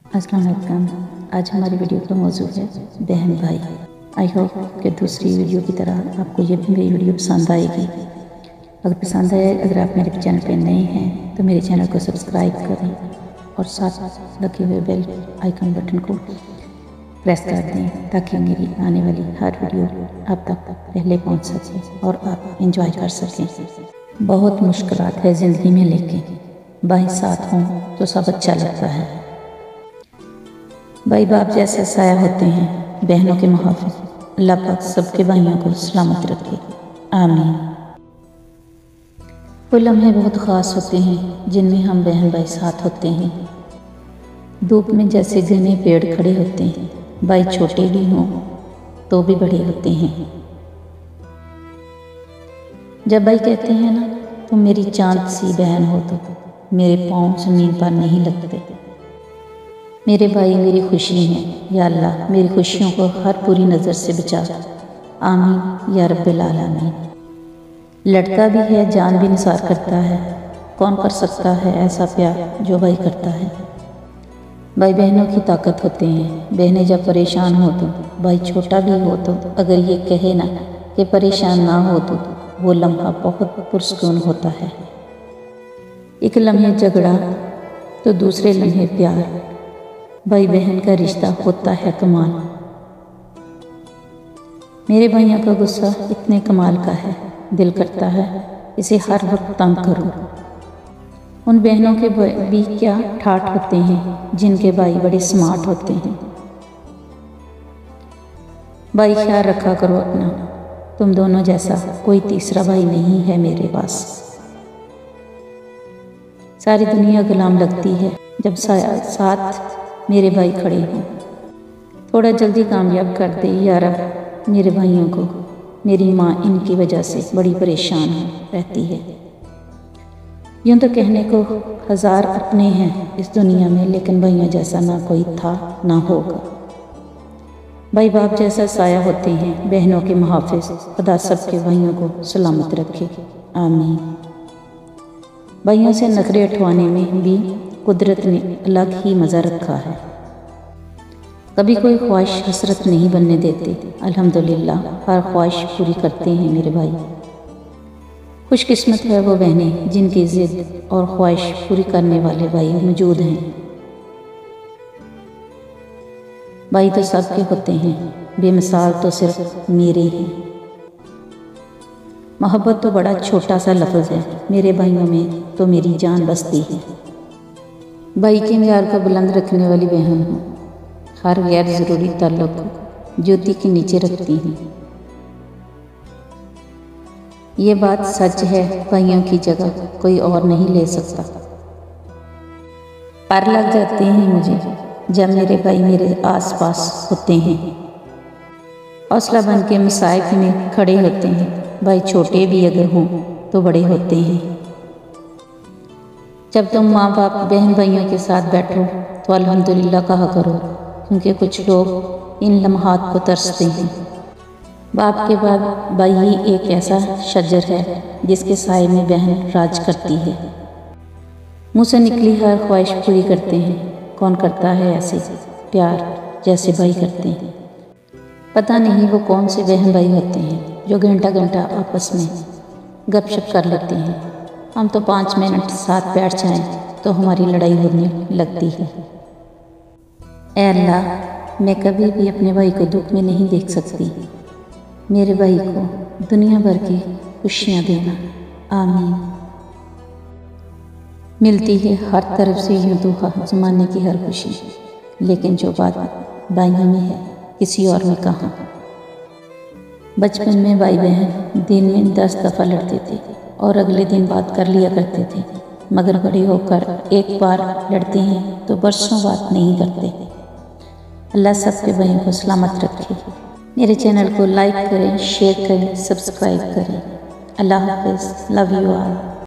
अस्सलाम वालेकुम। आज हमारी वीडियो का मौजू है बहन भाई। आई होप कि दूसरी वीडियो की तरह आपको ये भी मेरी वीडियो पसंद आएगी। अगर पसंद आए, अगर आप मेरे चैनल पे नए हैं तो मेरे चैनल को सब्सक्राइब करें और साथ लगे हुए बेल आइकन बटन को प्रेस कर दें ताकि मेरी आने वाली हर वीडियो आप तक पहले पहुंच सके और आप इंजॉय कर सकें। बहुत मुश्किलात है ज़िंदगी में, लेकिन भाई साथ हों तो सब अच्छा लगता है। भाई बाप जैसे साया होते हैं, बहनों के मुहाफिज। अल्लाह पाक सबके भाइयों को सलामत रखे, आमीन। वो लम्हे बहुत ख़ास होते हैं जिनमें हम बहन भाई साथ होते हैं। धूप में जैसे घने पेड़ खड़े होते हैं, भाई छोटे भी हों तो भी बड़े होते हैं। जब भाई कहते हैं ना, तुम मेरी चांद सी बहन हो, तो मेरे पाँव ज़मीन पर नहीं लगते। मेरे भाई मेरी खुशी हैं, या अल्लाह मेरी खुशियों को हर बुरी नज़र से बचा, आमीन या रब्बिल आलमीन। लड़ता भी है, जान भी निसार करता है। कौन कर सकता है ऐसा प्यार जो भाई करता है। भाई बहनों की ताकत होते हैं। बहनें जब परेशान हो तो भाई छोटा भी हो तो अगर ये कहे ना कि परेशान ना हो तो वो लम्हा बहुत पुरस्कून होता है। एक लम्हे झगड़ा तो दूसरे लम्हे प्यार। भाई बहन का रिश्ता होता है कमाल। मेरे भाइयों का गुस्सा इतने कमाल का है, दिल करता है इसे हर वक्त तंग करूं। उन बहनों के भी क्या ठाठ होते हैं जिनके भाई बड़े स्मार्ट होते हैं। भाई ख्याल रखा करो अपना, तुम दोनों जैसा कोई तीसरा भाई नहीं है मेरे पास। सारी दुनिया गुलाम लगती है जब साथ मेरे भाई खड़े हों। थोड़ा जल्दी कामयाब कर दे या रब मेरे भाइयों को। मेरी माँ इनकी वजह से बड़ी परेशान रहती है। यूँ तो कहने को हज़ार अपने हैं इस दुनिया में, लेकिन भाइयों जैसा ना कोई था ना होगा। भाई बाप जैसा साया होते हैं, बहनों के मुहाफिज। खुदा सबके भाइयों को सलामत रखे, आमीन। भाइयों से नखरे उठवाने में भी कुदरत ने अलग ही मज़ा रखा है। कभी कोई ख्वाहिश हसरत नहीं बनने देते। अल्हम्दुलिल्लाह हर ख्वाहिश पूरी करते हैं मेरे भाई। खुशकिस्मत है वो बहनें जिनकी ज़िद और ख्वाहिश पूरी करने वाले भाई मौजूद हैं। भाई तो सबके होते हैं, बेमिसाल तो सिर्फ मेरे ही। मोहब्बत तो बड़ा छोटा सा लफ्ज़ है, मेरे भाइयों में तो मेरी जान बसती है। भाई के म्यार को बुलंद रखने वाली बहन हूँ। हर गैर ज़रूरी ताल्लुक़ ज्योति के नीचे रखती हैं। ये बात सच है, भाइयों की जगह कोई और नहीं ले सकता। पर लग जाते हैं मुझे जब मेरे भाई मेरे आसपास होते हैं। हौसला बन के मसाइब में खड़े होते हैं। भाई छोटे भी अगर हों तो बड़े होते हैं। जब तुम माँ बाप बहन भाइयों के साथ बैठो तो अल्हम्दुलिल्लाह कहा करो, क्योंकि कुछ लोग इन लम्हात को तरसते हैं। बाप के बाद भाई ही एक ऐसा शजर है जिसके साए में बहन राज करती है। मुँह से निकली हर ख्वाहिश पूरी करते हैं। कौन करता है ऐसे प्यार जैसे भाई करते हैं। पता नहीं वो कौन से बहन भाई होते हैं जो घंटा घंटा आपस में गपशप कर लेते हैं। हम तो 5 मिनट साथ बैठ जाएं तो हमारी लड़ाई होने लगती है। ऐ अल्लाह, मैं कभी भी अपने भाई को दुख में नहीं देख सकती। मेरे भाई को दुनिया भर की खुशियाँ देना, आमीन। मिलती है हर तरफ से यूँ दुआ ज़माने की हर खुशी, लेकिन जो बात भाइयों में है किसी और में कहाँ। बचपन में भाई बहन दिन में 10 दफ़ा लड़ते थे और अगले दिन बात कर लिया करते थे, मगर बड़े होकर एक बार लड़ते हैं तो बरसों बात नहीं करते। अल्लाह सबके भाइयों को सलामत रखे। मेरे चैनल को लाइक करें, शेयर करें, सब्सक्राइब करें। अल्लाह हाफ़िज़, लव यू ऑल।